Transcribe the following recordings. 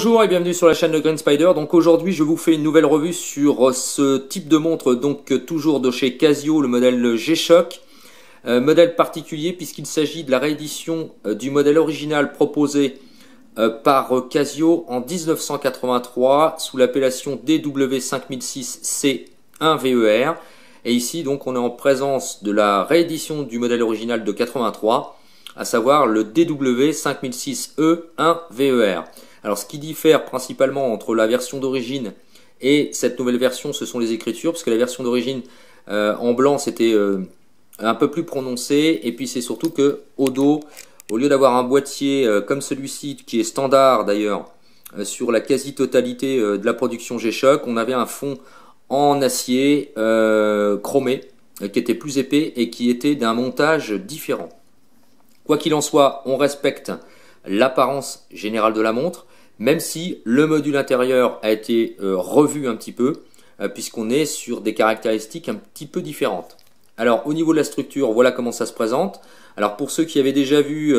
Bonjour et bienvenue sur la chaîne de Green Spider. Donc aujourd'hui je vous fais une nouvelle revue sur ce type de montre, donc toujours de chez Casio, le modèle G-Shock. Modèle particulier puisqu'il s'agit de la réédition du modèle original proposé par Casio en 1983 sous l'appellation DW5006C1VER. Et ici donc on est en présence de la réédition du modèle original de 83, à savoir le DW5006E1VER. Alors ce qui diffère principalement entre la version d'origine et cette nouvelle version, ce sont les écritures, parce que la version d'origine en blanc c'était un peu plus prononcé, et puis c'est surtout que au dos, au lieu d'avoir un boîtier comme celui-ci, qui est standard d'ailleurs sur la quasi-totalité de la production G-Shock, on avait un fond en acier chromé, qui était plus épais et qui était d'un montage différent. Quoi qu'il en soit, on respecte l'apparence générale de la montre, même si le module intérieur a été revu un petit peu, puisqu'on est sur des caractéristiques un petit peu différentes. Alors au niveau de la structure, voilà comment ça se présente. Alors pour ceux qui avaient déjà vu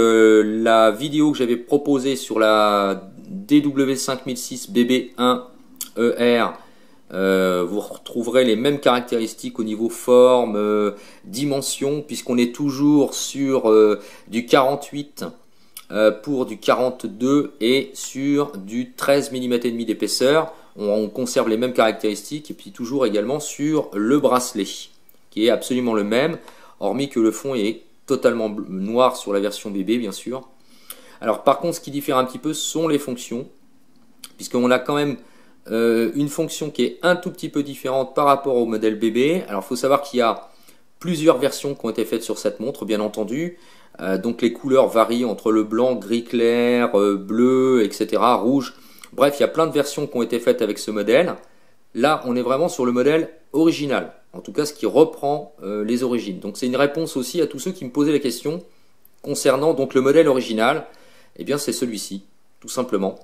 la vidéo que j'avais proposée sur la DW5006BB1ER, vous retrouverez les mêmes caractéristiques au niveau forme, dimension, puisqu'on est toujours sur du 48 pour du 42 et sur du 13 mm et demi d'épaisseur. On conserve les mêmes caractéristiques, et puis toujours également sur le bracelet qui est absolument le même, hormis que le fond est totalement noir sur la version bébé bien sûr. Alors par contre ce qui diffère un petit peu sont les fonctions, puisqu'on a quand même une fonction qui est un tout petit peu différente par rapport au modèle bébé. Alors il faut savoir qu'il y a plusieurs versions qui ont été faites sur cette montre, bien entendu. Donc les couleurs varient entre le blanc, gris clair, bleu, etc., rouge. Bref, il y a plein de versions qui ont été faites avec ce modèle. Là, on est vraiment sur le modèle original, en tout cas ce qui reprend les origines. Donc c'est une réponse aussi à tous ceux qui me posaient la question concernant donc le modèle original. Eh bien c'est celui-ci, tout simplement.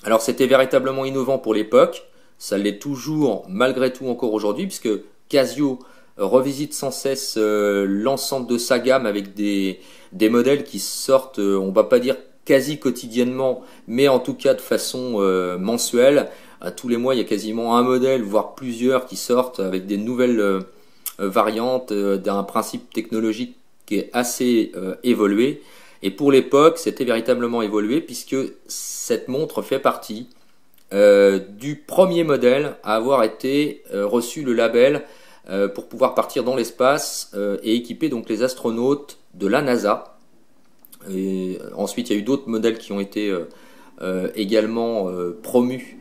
Alors c'était véritablement innovant pour l'époque, ça l'est toujours malgré tout encore aujourd'hui, puisque Casio revisite sans cesse l'ensemble de sa gamme avec des modèles qui sortent, on va pas dire quasi quotidiennement, mais en tout cas de façon mensuelle. Tous les mois il y a quasiment un modèle, voire plusieurs qui sortent avec des nouvelles variantes d'un principe technologique qui est assez évolué. Et pour l'époque c'était véritablement évolué, puisque cette montre fait partie du premier modèle à avoir été reçu le label pour pouvoir partir dans l'espace et équiper donc les astronautes de la NASA. Et ensuite il y a eu d'autres modèles qui ont été également promus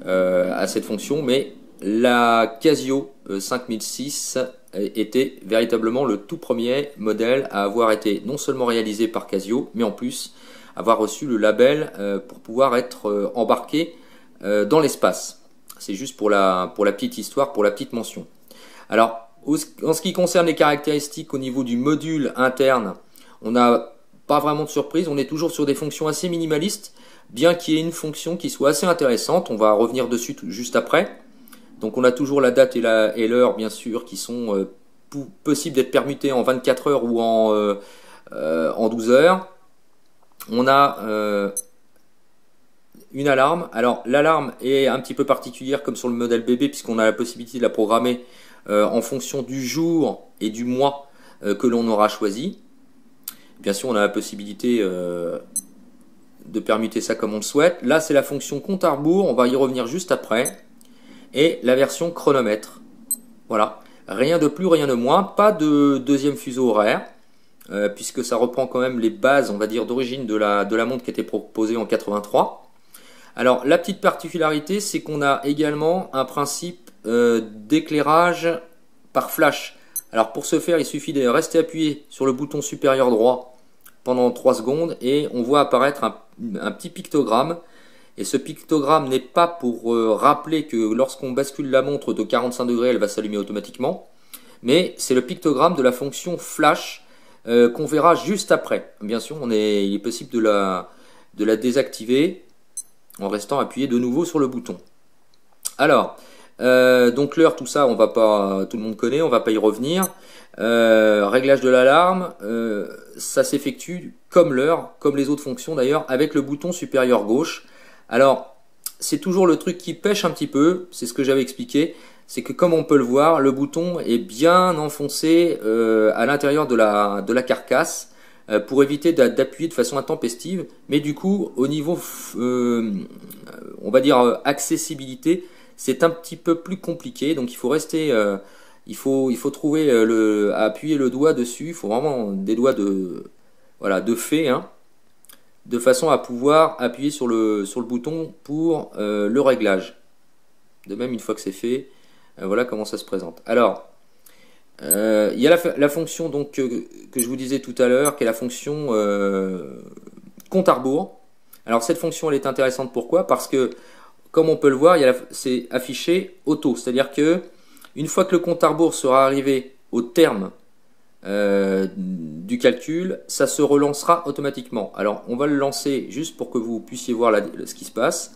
à cette fonction, mais la Casio 5006 était véritablement le tout premier modèle à avoir été non seulement réalisé par Casio, mais en plus avoir reçu le label pour pouvoir être embarqué dans l'espace. C'est juste pour la petite histoire, pour la petite mention. Alors, en ce qui concerne les caractéristiques au niveau du module interne, on n'a pas vraiment de surprise, on est toujours sur des fonctions assez minimalistes, bien qu'il y ait une fonction qui soit assez intéressante, on va revenir dessus juste après. Donc on a toujours la date et l'heure bien sûr qui sont possibles d'être permutées en 24 heures ou en 12 heures. On a une alarme. Alors l'alarme est un petit peu particulière comme sur le modèle bébé, puisqu'on a la possibilité de la programmer en fonction du jour et du mois que l'on aura choisi. Bien sûr on a la possibilité de permuter ça comme on le souhaite. Là c'est la fonction compte à rebours, on va y revenir juste après. Et la version chronomètre. Voilà, rien de plus, rien de moins, pas de deuxième fuseau horaire, puisque ça reprend quand même les bases, on va dire, d'origine de la montre qui était proposée en 83. Alors la petite particularité, c'est qu'on a également un principe d'éclairage par flash. Alors pour ce faire, il suffit de rester appuyé sur le bouton supérieur droit pendant 3 secondes et on voit apparaître un petit pictogramme. Et ce pictogramme n'est pas pour rappeler que lorsqu'on bascule la montre de 45 degrés, elle va s'allumer automatiquement, mais c'est le pictogramme de la fonction flash qu'on verra juste après. Bien sûr, il est possible de la désactiver en restant appuyé de nouveau sur le bouton. Alors, donc l'heure, tout ça, tout le monde connaît, on va pas y revenir. Réglage de l'alarme, ça s'effectue comme l'heure, comme les autres fonctions d'ailleurs, avec le bouton supérieur gauche, Alors, c'est toujours le truc qui pêche un petit peu, c'est ce que j'avais expliqué, c'est que comme on peut le voir, le bouton est bien enfoncé à l'intérieur de la carcasse pour éviter d'appuyer de façon intempestive, mais du coup, au niveau, on va dire, accessibilité, c'est un petit peu plus compliqué, donc il faut rester, il faut trouver à appuyer le doigt dessus, il faut vraiment des doigts voilà, de fée, hein, de façon à pouvoir appuyer sur le bouton pour le réglage. De même, une fois que c'est fait, voilà comment ça se présente. Alors, il y a la fonction donc, que je vous disais tout à l'heure, qui est la fonction compte à rebours. Alors cette fonction elle est intéressante, pourquoi? Parce que comme on peut le voir, c'est affiché auto, c'est-à-dire que une fois que le compte à rebours sera arrivé au terme du calcul, ça se relancera automatiquement. Alors on va le lancer juste pour que vous puissiez voir ce qui se passe.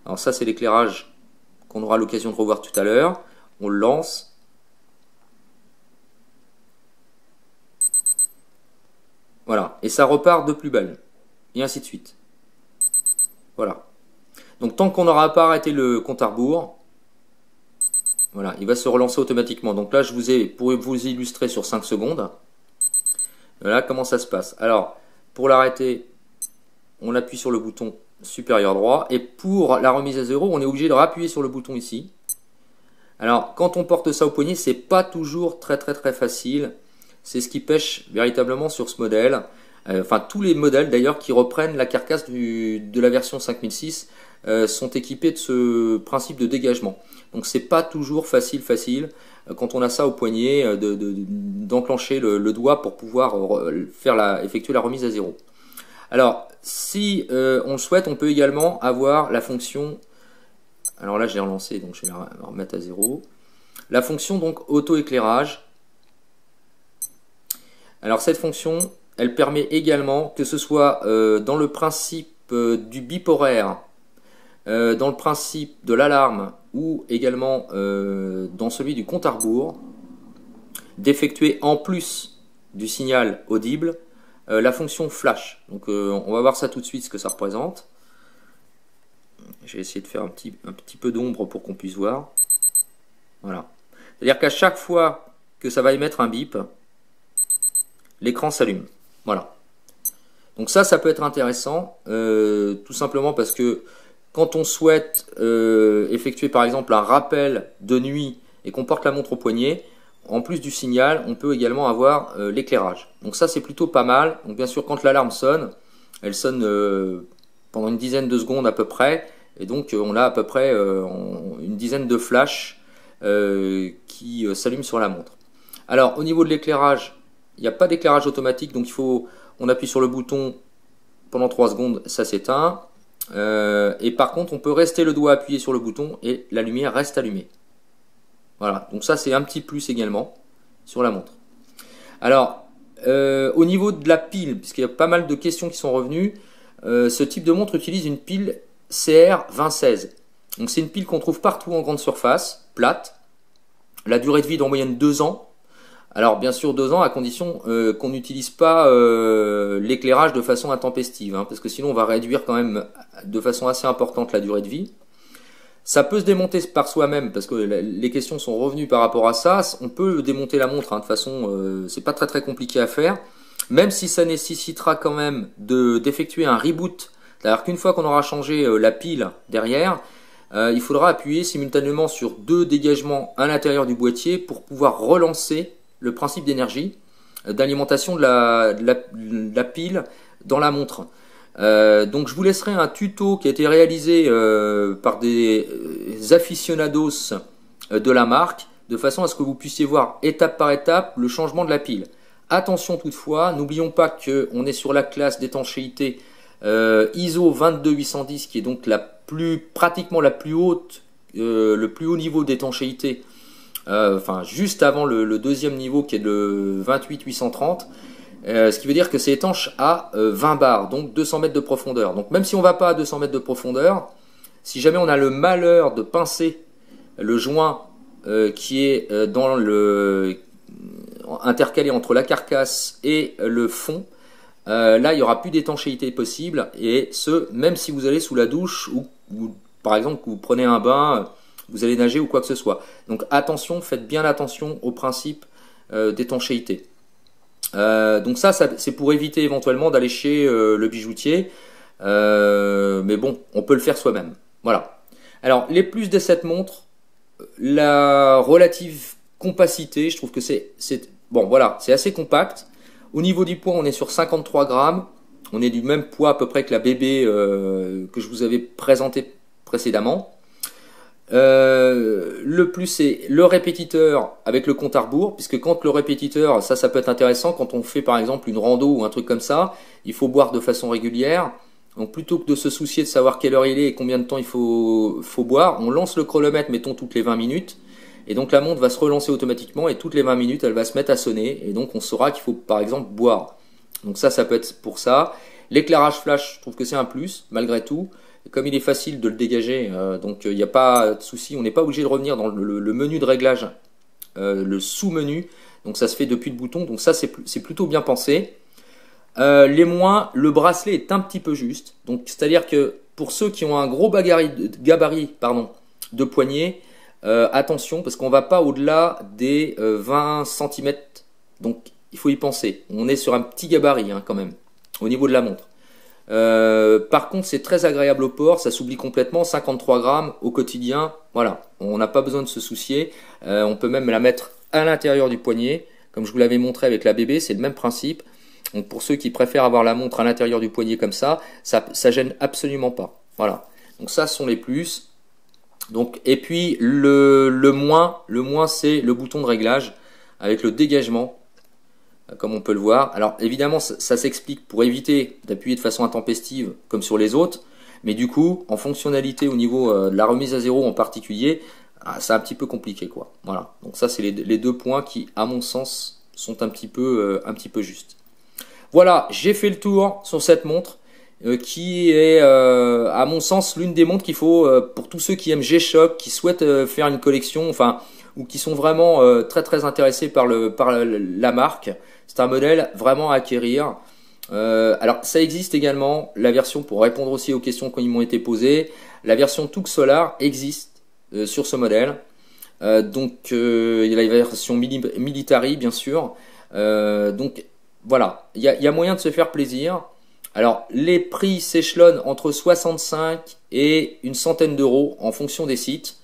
Alors ça c'est l'éclairage qu'on aura l'occasion de revoir tout à l'heure. On le lance. Voilà, et ça repart de plus belle, et ainsi de suite. Voilà. Donc tant qu'on n'aura pas arrêté le compte à rebours, voilà, il va se relancer automatiquement. Donc là, je vous ai, pour vous illustrer sur 5 secondes, voilà comment ça se passe. Alors, pour l'arrêter, on appuie sur le bouton supérieur droit, et pour la remise à zéro, on est obligé de rappuyer sur le bouton ici. Alors, quand on porte ça au poignet, c'est pas toujours très facile. C'est ce qui pêche véritablement sur ce modèle. Enfin, tous les modèles d'ailleurs qui reprennent la carcasse de la version 5006 sont équipés de ce principe de dégagement. Donc c'est pas toujours facile quand on a ça au poignet d'enclencher le doigt pour pouvoir effectuer la remise à zéro. Alors si on le souhaite, on peut également avoir la fonction, alors là j'ai relancé, donc je vais la remettre à zéro, la fonction donc auto-éclairage. Alors cette fonction, elle permet également, que ce soit dans le principe du bip horaire, dans le principe de l'alarme ou également dans celui du compte à rebours, d'effectuer en plus du signal audible la fonction flash. Donc on va voir ça tout de suite, ce que ça représente. J'ai essayé de faire un petit peu d'ombre pour qu'on puisse voir. Voilà. C'est-à-dire qu'à chaque fois que ça va émettre un bip, l'écran s'allume. Voilà. Donc ça peut être intéressant, tout simplement parce que quand on souhaite effectuer par exemple un rappel de nuit et qu'on porte la montre au poignet, en plus du signal, on peut également avoir l'éclairage. Donc ça c'est plutôt pas mal. Donc bien sûr quand l'alarme sonne, elle sonne pendant une dizaine de secondes à peu près, et donc on a à peu près une dizaine de flashs qui s'allument sur la montre. Alors au niveau de l'éclairage, il n'y a pas d'éclairage automatique, donc on appuie sur le bouton pendant 3 secondes, ça s'éteint. Et par contre, on peut rester le doigt appuyé sur le bouton et la lumière reste allumée. Voilà, donc ça c'est un petit plus également sur la montre. Alors, au niveau de la pile, puisqu'il y a pas mal de questions qui sont revenues, ce type de montre utilise une pile CR2016. Donc c'est une pile qu'on trouve partout en grande surface, plate. La durée de vie d'en moyenne 2 ans. Alors bien sûr 2 ans à condition qu'on n'utilise pas l'éclairage de façon intempestive, hein, parce que sinon on va réduire quand même de façon assez importante la durée de vie. Ça peut se démonter par soi-même, parce que les questions sont revenues par rapport à ça. On peut démonter la montre, hein, de façon, c'est pas très compliqué à faire, même si ça nécessitera quand même d'effectuer un reboot. C'est-à-dire qu'une fois qu'on aura changé la pile derrière, il faudra appuyer simultanément sur 2 dégagements à l'intérieur du boîtier pour pouvoir relancer le principe d'énergie d'alimentation de la pile dans la montre. Donc je vous laisserai un tuto qui a été réalisé par des aficionados de la marque, de façon à ce que vous puissiez voir étape par étape le changement de la pile. Attention toutefois, n'oublions pas qu'on est sur la classe d'étanchéité ISO 22810, qui est donc pratiquement la plus haute, le plus haut niveau d'étanchéité. Enfin juste avant le deuxième niveau qui est le 28830, ce qui veut dire que c'est étanche à 20 bars, donc 200 mètres de profondeur. Donc même si on ne va pas à 200 mètres de profondeur, si jamais on a le malheur de pincer le joint qui est intercalé entre la carcasse et le fond, là, il n'y aura plus d'étanchéité possible, et ce, même si vous allez sous la douche ou par exemple, que vous prenez un bain, vous allez nager ou quoi que ce soit. Donc attention, faites bien attention au principe d'étanchéité. Donc ça c'est pour éviter éventuellement d'aller chez le bijoutier, mais bon, on peut le faire soi-même. Voilà. Alors, les plus de cette montre, la relative compacité, je trouve que c'est bon, voilà, c'est assez compact. Au niveau du poids, on est sur 53 grammes. On est du même poids à peu près que la bébé que je vous avais présenté précédemment. Le plus, c'est le répétiteur avec le compte à rebours, puisque quand le répétiteur, ça peut être intéressant quand on fait par exemple une rando ou un truc comme ça, il faut boire de façon régulière. Donc plutôt que de se soucier de savoir quelle heure il est et combien de temps il faut boire, on lance le chronomètre, mettons toutes les 20 minutes, et donc la montre va se relancer automatiquement, et toutes les 20 minutes elle va se mettre à sonner, et donc on saura qu'il faut par exemple boire. Donc ça peut être pour ça. L'éclairage flash, je trouve que c'est un plus, malgré tout. Et comme il est facile de le dégager, donc il n'y a pas de souci, on n'est pas obligé de revenir dans le menu de réglage, le sous-menu, donc ça se fait depuis le bouton, donc ça c'est plutôt bien pensé. Les moins, le bracelet est un petit peu juste, donc c'est-à-dire que pour ceux qui ont un gros gabarit de poignet, attention parce qu'on va pas au-delà des 20 cm, donc il faut y penser. On est sur un petit gabarit quand même, au niveau de la montre. Par contre c'est très agréable au port, ça s'oublie complètement, 53 grammes au quotidien, voilà, on n'a pas besoin de se soucier, on peut même la mettre à l'intérieur du poignet, comme je vous l'avais montré avec la bébé, c'est le même principe. Donc pour ceux qui préfèrent avoir la montre à l'intérieur du poignet comme ça gêne absolument pas. Voilà. Donc ça sont les plus. Donc, et puis le moins c'est le bouton de réglage avec le dégagement, comme on peut le voir. Alors évidemment ça s'explique pour éviter d'appuyer de façon intempestive comme sur les autres, mais du coup en fonctionnalité au niveau de la remise à zéro en particulier, c'est un petit peu compliqué quoi. Voilà. Donc ça c'est les deux points qui à mon sens sont un petit peu justes. Voilà, j'ai fait le tour sur cette montre qui est à mon sens l'une des montres qu'il faut pour tous ceux qui aiment G-Shock, qui souhaitent faire une collection, enfin ou qui sont vraiment très intéressés par la marque. C'est un modèle vraiment à acquérir. Alors ça existe également, la version pour répondre aussi aux questions qui m'ont été posées, la version Tux Solar existe sur ce modèle. Donc il y a la version Military bien sûr. Donc voilà, il y a moyen de se faire plaisir. Alors, les prix s'échelonnent entre 65 et une centaine d'euros en fonction des sites.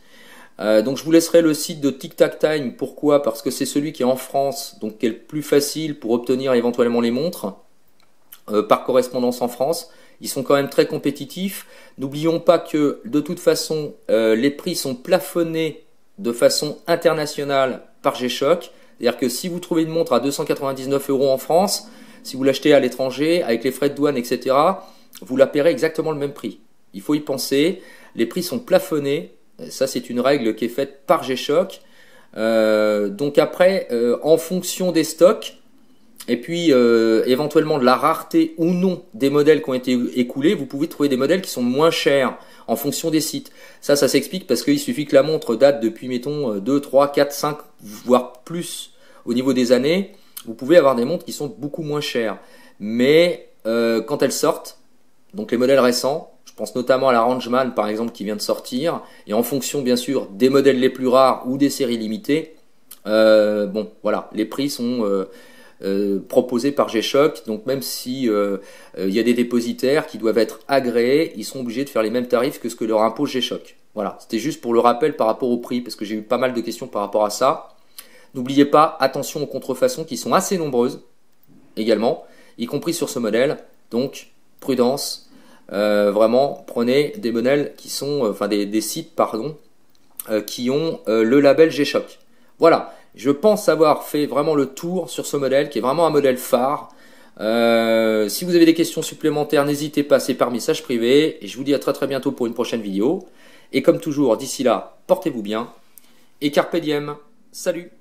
Donc, je vous laisserai le site de Tic Tac Time. Pourquoi? Parce que c'est celui qui est en France, donc qui est le plus facile pour obtenir éventuellement les montres par correspondance en France. Ils sont quand même très compétitifs. N'oublions pas que, de toute façon, les prix sont plafonnés de façon internationale par G-Shock. C'est-à-dire que si vous trouvez une montre à 299 € en France, si vous l'achetez à l'étranger, avec les frais de douane, etc., vous la paierez exactement le même prix. Il faut y penser. Les prix sont plafonnés. Ça, c'est une règle qui est faite par G-Shock. Donc après, en fonction des stocks, et puis éventuellement de la rareté ou non des modèles qui ont été écoulés, vous pouvez trouver des modèles qui sont moins chers en fonction des sites. Ça s'explique parce qu'il suffit que la montre date depuis, mettons, 2, 3, 4, 5, voire plus au niveau des années. Vous pouvez avoir des montres qui sont beaucoup moins chères. Mais quand elles sortent, donc les modèles récents, je pense notamment à la Rangeman par exemple qui vient de sortir, et en fonction bien sûr des modèles les plus rares ou des séries limitées, bon voilà, les prix sont proposés par G-Shock, donc même si il y a des dépositaires qui doivent être agréés, ils sont obligés de faire les mêmes tarifs que ce que leur impose G-Shock. Voilà, c'était juste pour le rappel par rapport au prix, parce que j'ai eu pas mal de questions par rapport à ça. N'oubliez pas, attention aux contrefaçons qui sont assez nombreuses également, y compris sur ce modèle, donc prudence, vraiment prenez des modèles qui sont, enfin des sites pardon, qui ont le label G-Shock. Voilà. Je pense avoir fait vraiment le tour sur ce modèle qui est vraiment un modèle phare. Si vous avez des questions supplémentaires, n'hésitez pas, c'est par message privé. Et je vous dis à très bientôt pour une prochaine vidéo. Et comme toujours, d'ici là, portez-vous bien. Et carpe diem. Salut!